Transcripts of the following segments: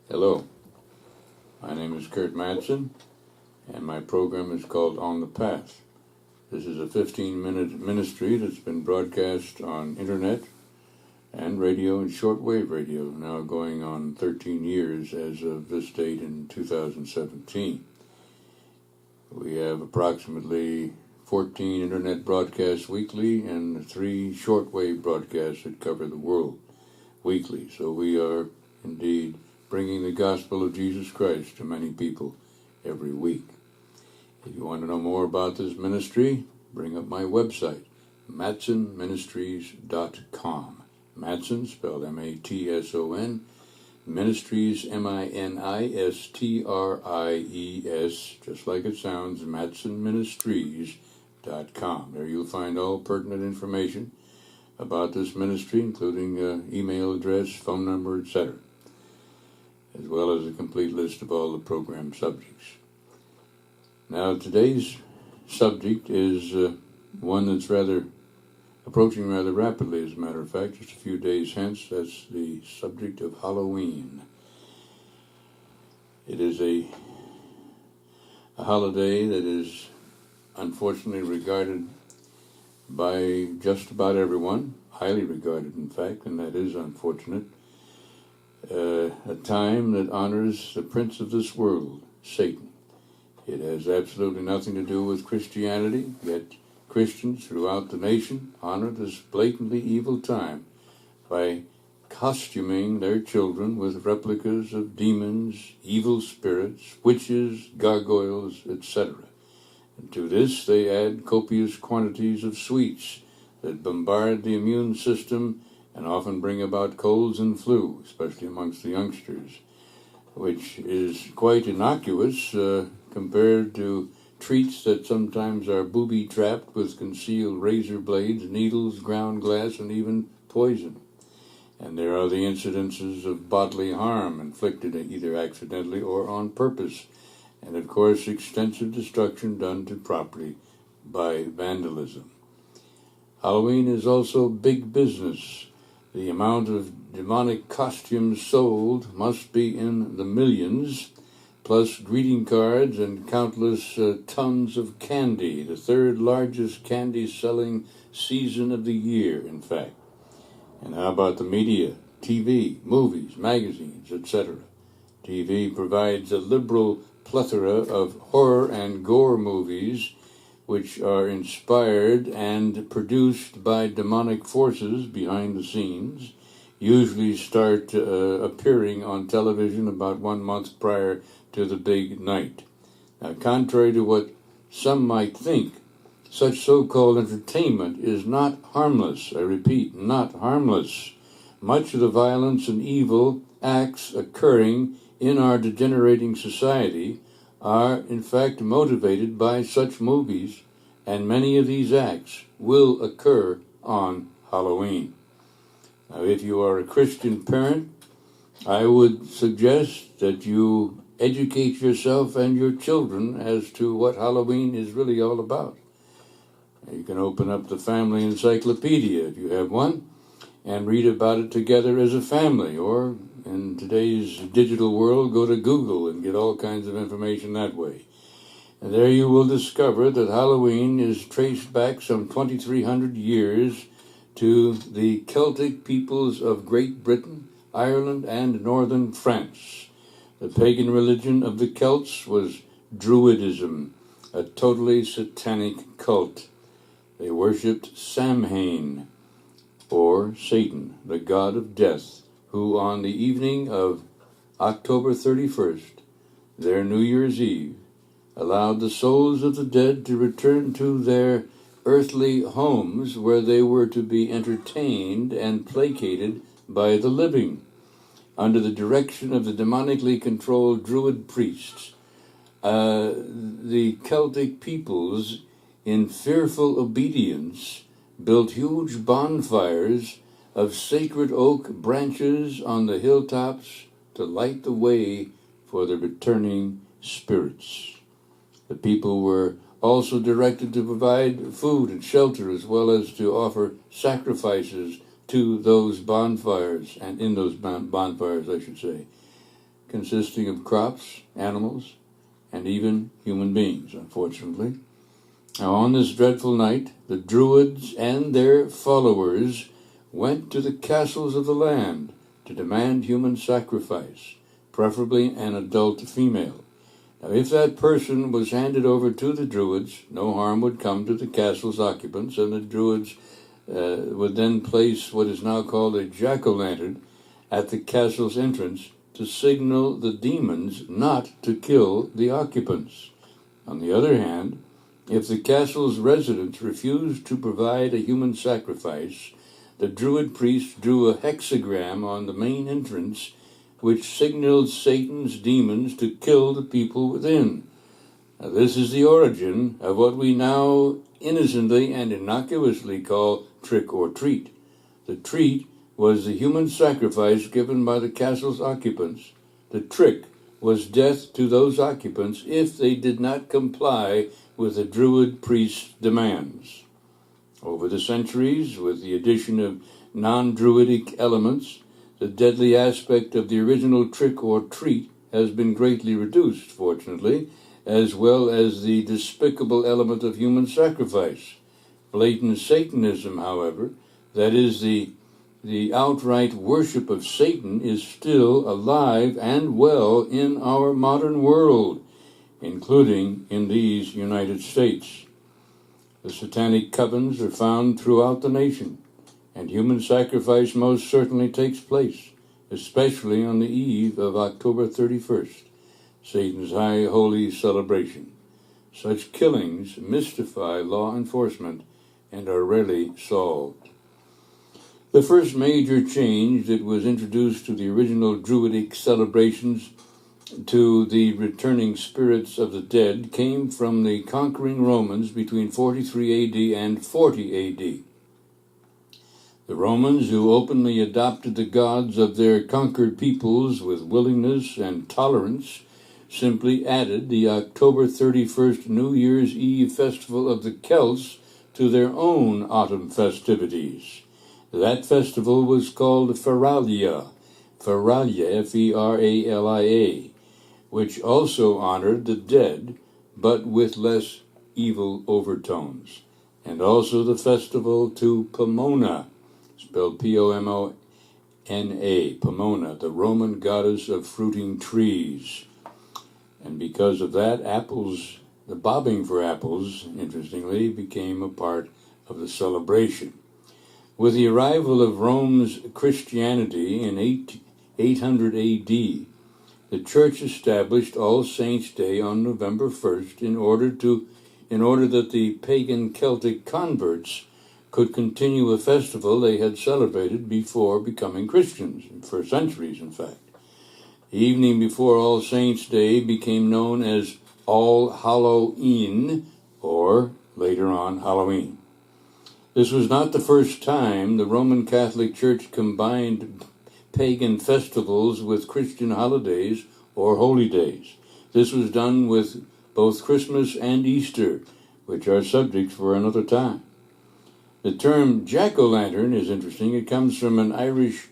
Hello, my name is Kurt Matson, and my program is called On the Path. This is a 15-minute ministry that's been broadcast on internet and radio and shortwave radio, now going on 13 years as of this date in 2017. We have approximately 14 internet broadcasts weekly and 3 shortwave broadcasts that cover the world weekly. So we are indeed bringing the gospel of Jesus Christ to many people every week. If you want to know more about this ministry, bring up my website, matsonministries.com. Matson, spelled M-A-T-S-O-N, Ministries, M-I-N-I-S-T-R-I-E-S, just like it sounds, matsonministries.com. There you'll find all pertinent information about this ministry, including email address, phone number, etc., as well as a complete list of all the program subjects. Now, today's subject is one that's approaching rather rapidly, as a matter of fact, just a few days hence. That's the subject of Halloween. It is a holiday that is unfortunately regarded by just about everyone, highly regarded in fact, and that is unfortunate. A time that honors the prince of this world, Satan. It has absolutely nothing to do with Christianity, yet Christians throughout the nation honor this blatantly evil time by costuming their children with replicas of demons, evil spirits, witches, gargoyles, etc. And to this they add copious quantities of sweets that bombard the immune system and often bring about colds and flu, especially amongst the youngsters, which is quite innocuous compared to treats that sometimes are booby-trapped with concealed razor blades, needles, ground glass, and even poison. And there are the incidences of bodily harm inflicted either accidentally or on purpose, and of course extensive destruction done to property by vandalism. Halloween is also big business. The amount of demonic costumes sold must be in the millions, plus greeting cards and countless tons of candy, the third largest candy-selling season of the year, in fact. And how about the media, TV, movies, magazines, etc.? TV provides a liberal plethora of horror and gore movies which are inspired and produced by demonic forces behind the scenes, usually start appearing on television about 1 month prior to the big night. Now, contrary to what some might think, such so-called entertainment is not harmless. I repeat, not harmless. Much of the violence and evil acts occurring in our degenerating society are in fact motivated by such movies, and many of these acts will occur on Halloween. Now, if you are a Christian parent, I would suggest that you educate yourself and your children as to what Halloween is really all about. You can open up the family encyclopedia if you have one and read about it together as a family, or in today's digital world, go to Google and get all kinds of information that way. And there you will discover that Halloween is traced back some 2,300 years to the Celtic peoples of Great Britain, Ireland, and northern France. The pagan religion of the Celts was Druidism, a totally satanic cult. They worshipped Samhain, or Satan, the god of death, who on the evening of October 31st, their New Year's Eve, allowed the souls of the dead to return to their earthly homes where they were to be entertained and placated by the living. Under the direction of the demonically controlled Druid priests, the Celtic peoples, in fearful obedience, built huge bonfires of sacred oak branches on the hilltops to light the way for the returning spirits. The people were also directed to provide food and shelter, as well as to offer sacrifices to those bonfires, and in those bonfires, I should say, consisting of crops, animals, and even human beings, unfortunately. Now, on this dreadful night, the Druids and their followers went to the castles of the land to demand human sacrifice, preferably an adult female. Now, if that person was handed over to the Druids, no harm would come to the castle's occupants, and the Druids would then place what is now called a jack-o'-lantern at the castle's entrance to signal the demons not to kill the occupants. On the other hand, if the castle's residents refused to provide a human sacrifice, the Druid priest drew a hexagram on the main entrance, which signaled Satan's demons to kill the people within. Now, this is the origin of what we now innocently and innocuously call trick or treat. The treat was the human sacrifice given by the castle's occupants. The trick was death to those occupants if they did not comply with the Druid priest's demands. Over the centuries, with the addition of non-Druidic elements, the deadly aspect of the original trick or treat has been greatly reduced, fortunately, as well as the despicable element of human sacrifice. Blatant Satanism, however, that is the outright worship of Satan, is still alive and well in our modern world, including in these United States. The satanic covens are found throughout the nation, and human sacrifice most certainly takes place, especially on the eve of October 31st, Satan's high holy celebration. Such killings mystify law enforcement and are rarely solved. The first major change that was introduced to the original Druidic celebrations to the returning spirits of the dead came from the conquering Romans between 43 A.D. and 40 A.D. The Romans, who openly adopted the gods of their conquered peoples with willingness and tolerance, simply added the October 31st New Year's Eve festival of the Celts to their own autumn festivities. That festival was called Feralia, Feralia, which also honored the dead, but with less evil overtones, and also the festival to Pomona, spelled Pomona, Pomona, the Roman goddess of fruiting trees. And because of that, apples, the bobbing for apples, interestingly, became a part of the celebration. With the arrival of Rome's Christianity in 800 A.D., the Church established All Saints' Day on November 1st in order that the pagan Celtic converts could continue a festival they had celebrated before becoming Christians, for centuries, in fact. The evening before All Saints' Day became known as All Hallow-E'en, or later on Halloween. This was not the first time the Roman Catholic Church combined pagan festivals with Christian holidays or holy days. This was done with both Christmas and Easter, which are subjects for another time. The term jack-o'-lantern is interesting. It comes from an Irish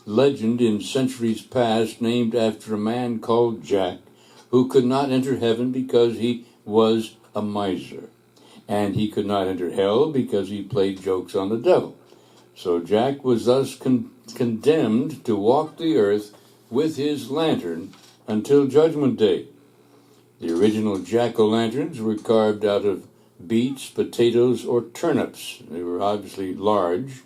legend in centuries past named after a man called Jack, who could not enter heaven because he was a miser, and he could not enter hell because he played jokes on the devil. So Jack was thus condemned to walk the earth with his lantern until Judgment Day. The original jack-o'-lanterns were carved out of beets, potatoes, or turnips. They were obviously large.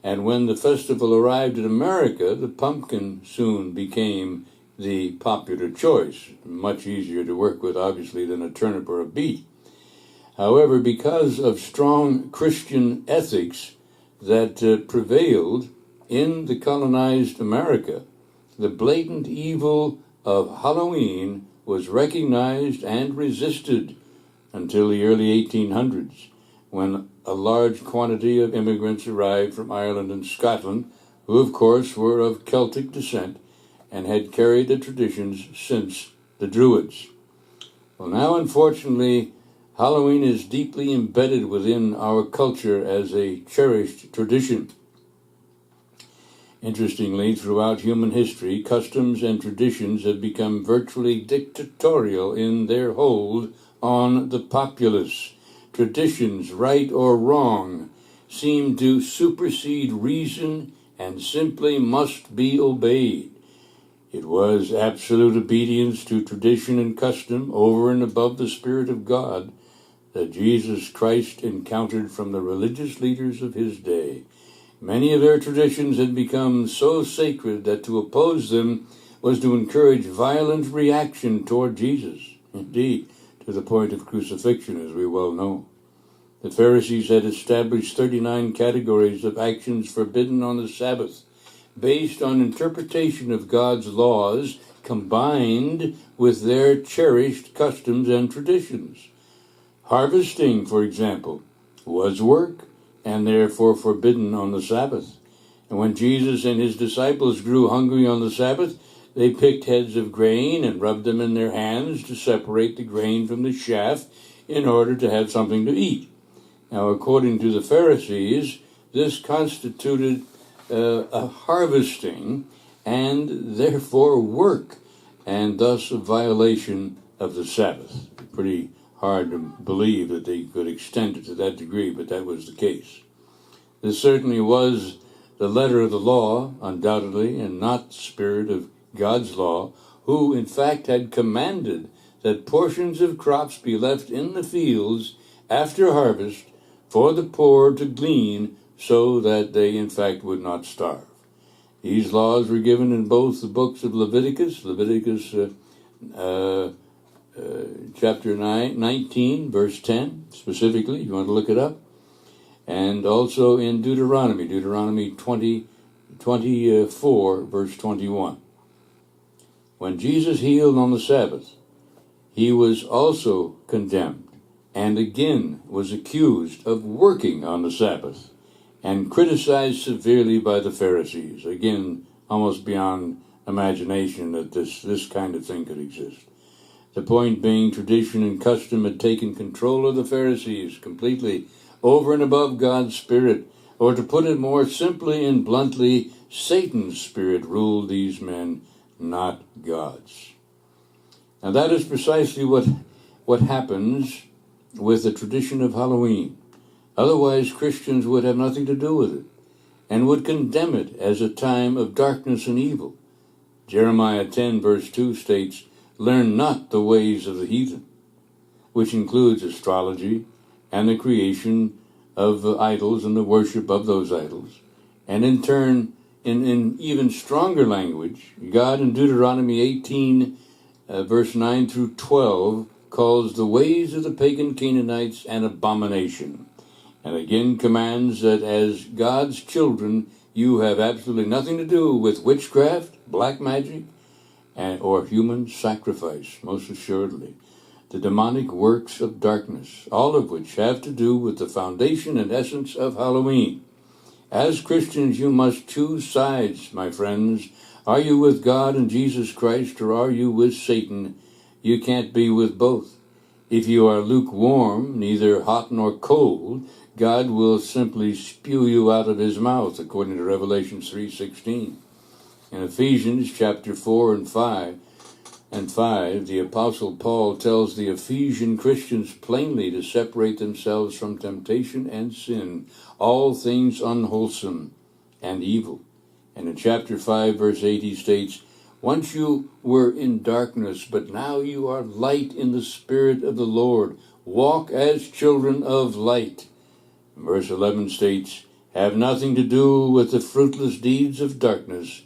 And when the festival arrived in America, the pumpkin soon became the popular choice. Much easier to work with, obviously, than a turnip or a beet. However, because of strong Christian ethics that prevailed in the colonized America, the blatant evil of Halloween was recognized and resisted until the early 1800s, when a large quantity of immigrants arrived from Ireland and Scotland, who of course were of Celtic descent and had carried the traditions since the Druids. Well, now, unfortunately, Halloween is deeply embedded within our culture as a cherished tradition. Interestingly, throughout human history, customs and traditions have become virtually dictatorial in their hold on the populace. Traditions, right or wrong, seem to supersede reason and simply must be obeyed. It was absolute obedience to tradition and custom over and above the Spirit of God that Jesus Christ encountered from the religious leaders of his day. Many of their traditions had become so sacred that to oppose them was to encourage violent reaction toward Jesus, indeed, to the point of crucifixion, as we well know. The Pharisees had established 39 categories of actions forbidden on the Sabbath, based on interpretation of God's laws combined with their cherished customs and traditions. Harvesting, for example, was work, and therefore forbidden on the Sabbath. And when Jesus and his disciples grew hungry on the Sabbath, they picked heads of grain and rubbed them in their hands to separate the grain from the chaff in order to have something to eat. Now, according to the Pharisees, this constituted a harvesting and therefore work, and thus a violation of the Sabbath. Pretty hard to believe that they could extend it to that degree, but that was the case. This certainly was the letter of the law, undoubtedly, and not the spirit of God's law, who in fact had commanded that portions of crops be left in the fields after harvest for the poor to glean, so that they in fact would not starve. These laws were given in both the books of Leviticus chapter 19, verse 10, specifically, if you want to look it up, and also in Deuteronomy 24, verse 21. When Jesus healed on the Sabbath, he was also condemned, and again was accused of working on the Sabbath, and criticized severely by the Pharisees. Again, almost beyond imagination that this kind of thing could exist. The point being, tradition and custom had taken control of the Pharisees completely, over and above God's Spirit, or to put it more simply and bluntly, Satan's spirit ruled these men, not God's. Now that is precisely what happens with the tradition of Halloween. Otherwise, Christians would have nothing to do with it, and would condemn it as a time of darkness and evil. Jeremiah 10, verse 2 states, "Learn not the ways of the heathen," which includes astrology and the creation of idols and the worship of those idols. And in turn, in even stronger language, God in Deuteronomy 18, verse 9 through 12, calls the ways of the pagan Canaanites an abomination, and again commands that as God's children, you have absolutely nothing to do with witchcraft, black magic, or human sacrifice, most assuredly. The demonic works of darkness, all of which have to do with the foundation and essence of Halloween. As Christians, you must choose sides, my friends. Are you with God and Jesus Christ, or are you with Satan? You can't be with both. If you are lukewarm, neither hot nor cold, God will simply spew you out of his mouth, according to Revelation 3:16. In Ephesians chapter 4 and 5, the Apostle Paul tells the Ephesian Christians plainly to separate themselves from temptation and sin, all things unwholesome and evil. And in chapter 5, verse 8, he states, "Once you were in darkness, but now you are light in the Spirit of the Lord. Walk as children of light." Verse 11 states, "Have nothing to do with the fruitless deeds of darkness,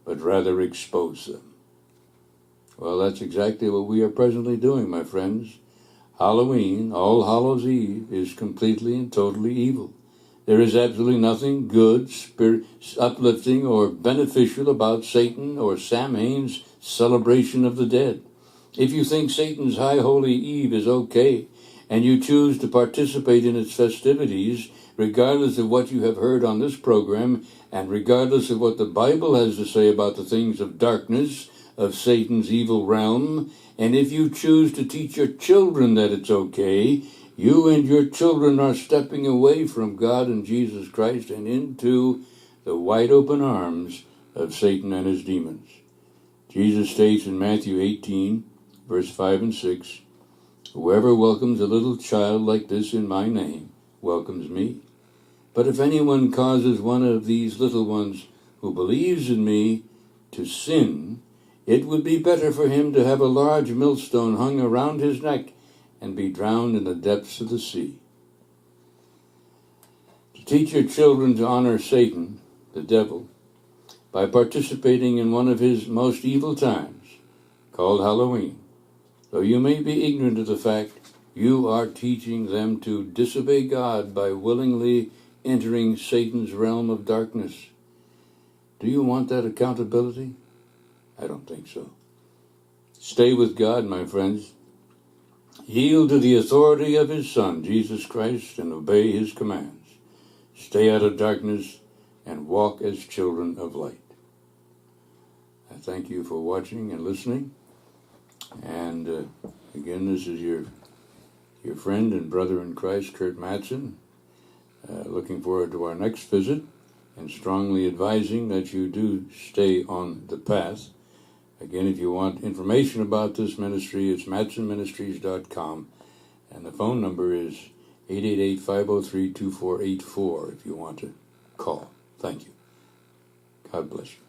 but rather expose them." Well, that's exactly what we are presently doing, my friends. Halloween, All Hallows Eve, is completely and totally evil. There is absolutely nothing good, uplifting, or beneficial about Satan or Samhain's celebration of the dead. If you think Satan's High Holy Eve is okay, and you choose to participate in its festivities, regardless of what you have heard on this program, and regardless of what the Bible has to say about the things of darkness, of Satan's evil realm, and if you choose to teach your children that it's okay, you and your children are stepping away from God and Jesus Christ and into the wide open arms of Satan and his demons. Jesus states in Matthew 18, verse 5 and 6, "Whoever welcomes a little child like this in my name welcomes me. But if anyone causes one of these little ones who believes in me to sin, it would be better for him to have a large millstone hung around his neck and be drowned in the depths of the sea." To teach your children to honor Satan, the devil, by participating in one of his most evil times, called Halloween, though you may be ignorant of the fact, you are teaching them to disobey God by willingly entering Satan's realm of darkness. Do you want that accountability? I don't think so. Stay with God, my friends. Yield to the authority of his Son, Jesus Christ, and obey his commands. Stay out of darkness and walk as children of light. I thank you for watching and listening. And again, this is your friend and brother in Christ, Kurt Matson. Looking forward to our next visit and strongly advising that you do stay on the path. Again, if you want information about this ministry, it's matsonministries.com, and the phone number is 888-503-2484 if you want to call. Thank you. God bless you.